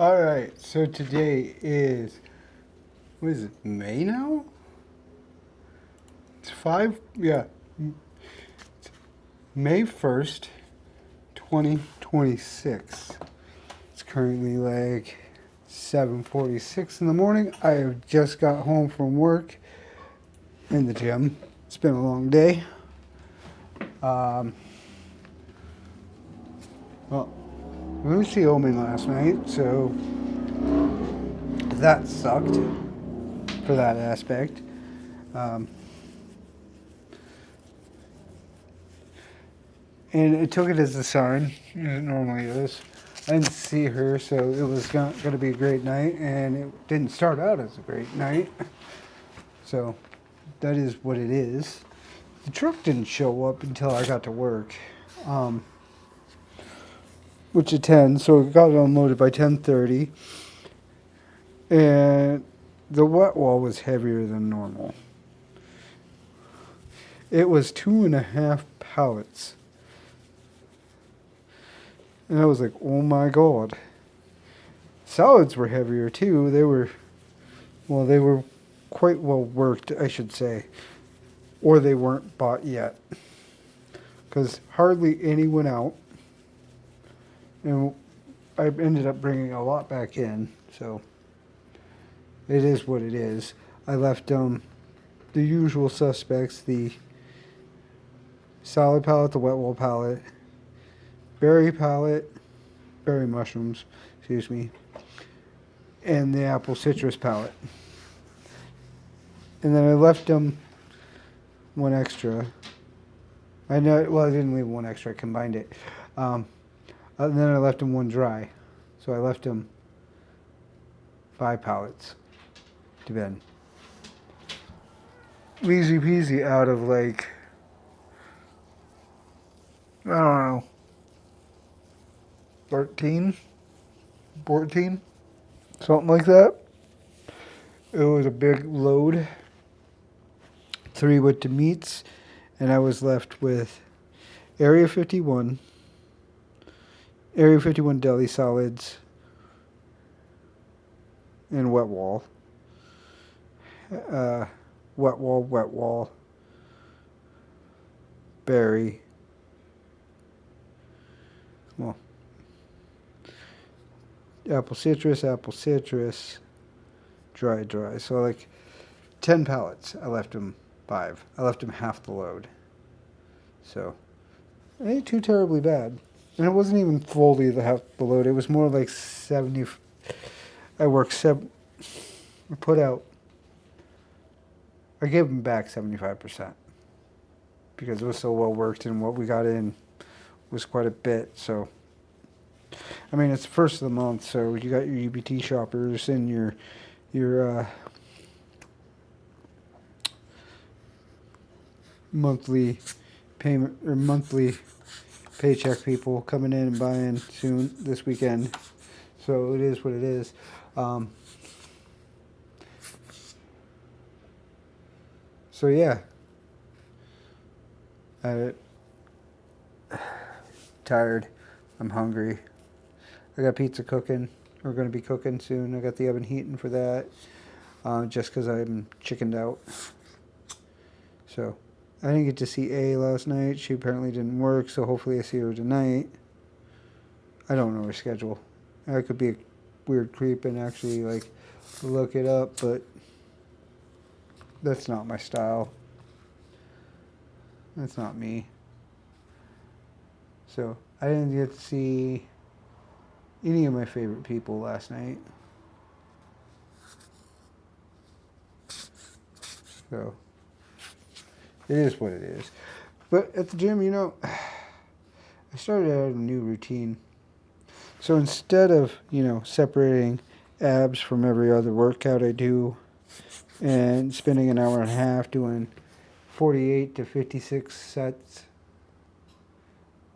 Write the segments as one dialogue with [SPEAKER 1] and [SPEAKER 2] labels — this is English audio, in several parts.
[SPEAKER 1] All right, so today is, what is it, May now? It's May 1st, 2026. It's currently like 7:46 in the morning. I have just got home from work in the gym. It's been a long day. Um, well, we went to see Omen last night, so that sucked for that aspect. Um, and it took it as a sign, as it normally is. I didn't see her, so it was not going to be a great night, and it didn't start out as a great night. So that is what it is. The truck didn't show up until I got to work, um, which at 10, so it got unloaded by 10:30, and the wet wall was heavier than normal. It was 2.5 pallets, and I was like, oh my god. Salads were heavier too. They were quite well worked, I should say, or they weren't bought yet, because hardly any went out, and I ended up bringing a lot back in, so it is what it is. I left the usual suspects: the salad palette, the wet wall palette, berry palette, berry mushrooms, excuse me, and the apple citrus palette. And then I left them one extra. I know. Well, I didn't leave one extra. I combined it. And then I left them one dry. So I left them 5 pallets to Ben. Easy peasy out of like, I don't know, 13, 14, something like that. It was a big load. 3 went to meats, and I was left with Area 51, Area 51 deli solids, and wet wall. Wet wall, berry. Well, apple citrus, dry. So like 10 pallets. I left them 5. I left them half the load. So it ain't too terribly bad. And it wasn't even fully the half the load. It was more like 70. I worked seven. I put out. I gave them back 75% because it was so well worked, and what we got in was quite a bit. So, I mean, it's the first of the month, so you got your UBT shoppers and your monthly payment or monthly paycheck people coming in and buying soon this weekend. So it is what it is. So yeah, I tired. I'm hungry. I got pizza cooking. We're going to be cooking soon. I got the oven heating for that. Just because I'm chickened out. So I didn't get to see A last night. She apparently didn't work, so hopefully I see her tonight. I don't know her schedule. I could be a weird creep and actually like look it up, but that's not my style. That's not me. So I didn't get to see any of my favorite people last night. So it is what it is. But at the gym, I started out a new routine. So instead of, separating abs from every other workout I do and spending an hour and a half doing 48 to 56 sets,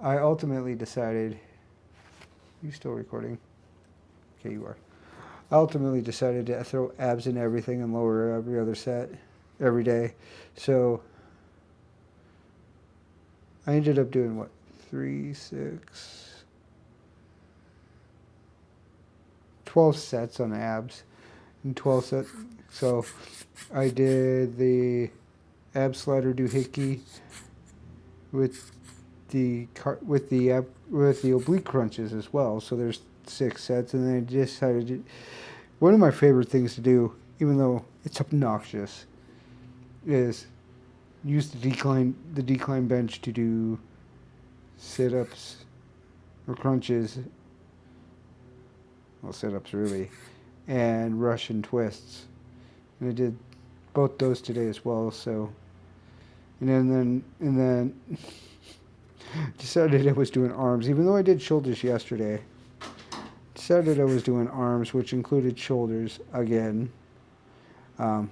[SPEAKER 1] I ultimately decided. You still recording? Okay, you are. I ultimately decided to throw abs in everything and lower every other set every day. So I ended up doing what? 3, 6, 12 sets on abs and 12 sets. So I did the ab slider doohickey with with the oblique crunches as well. So there's 6 sets, and then I decided one of my favorite things to do, even though it's obnoxious, is use the decline bench to do sit-ups or crunches. Well, sit-ups really, and Russian twists. And I did both those today as well. So, and then decided I was doing arms, even though I did shoulders yesterday. Decided I was doing arms, which included shoulders again. So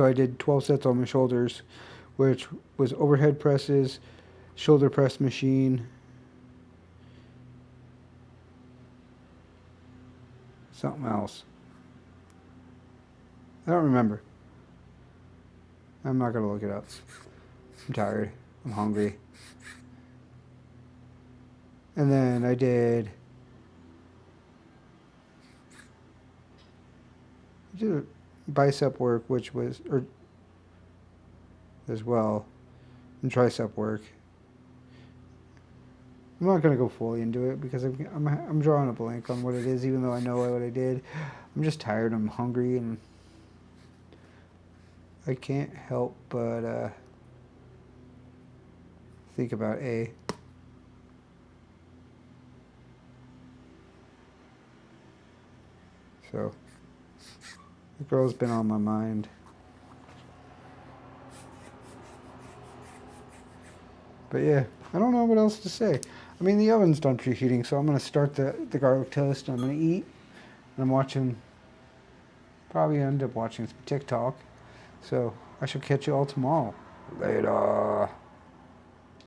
[SPEAKER 1] I did 12 sets on my shoulders, which was overhead presses, shoulder press machine, something else. I don't remember. I'm not going to look it up. I'm tired. I'm hungry. And then I did bicep work, which was, or as well, and tricep work. I'm not going to go fully into it because I'm drawing a blank on what it is, even though I know what I did. I'm just tired. I'm hungry, and I can't help but think about A. So the girl's been on my mind. But yeah, I don't know what else to say. I mean, the oven's done preheating, so I'm going to start the garlic toast, and I'm going to eat. And I'm watching, probably end up watching some TikTok. So I shall catch you all tomorrow. Later.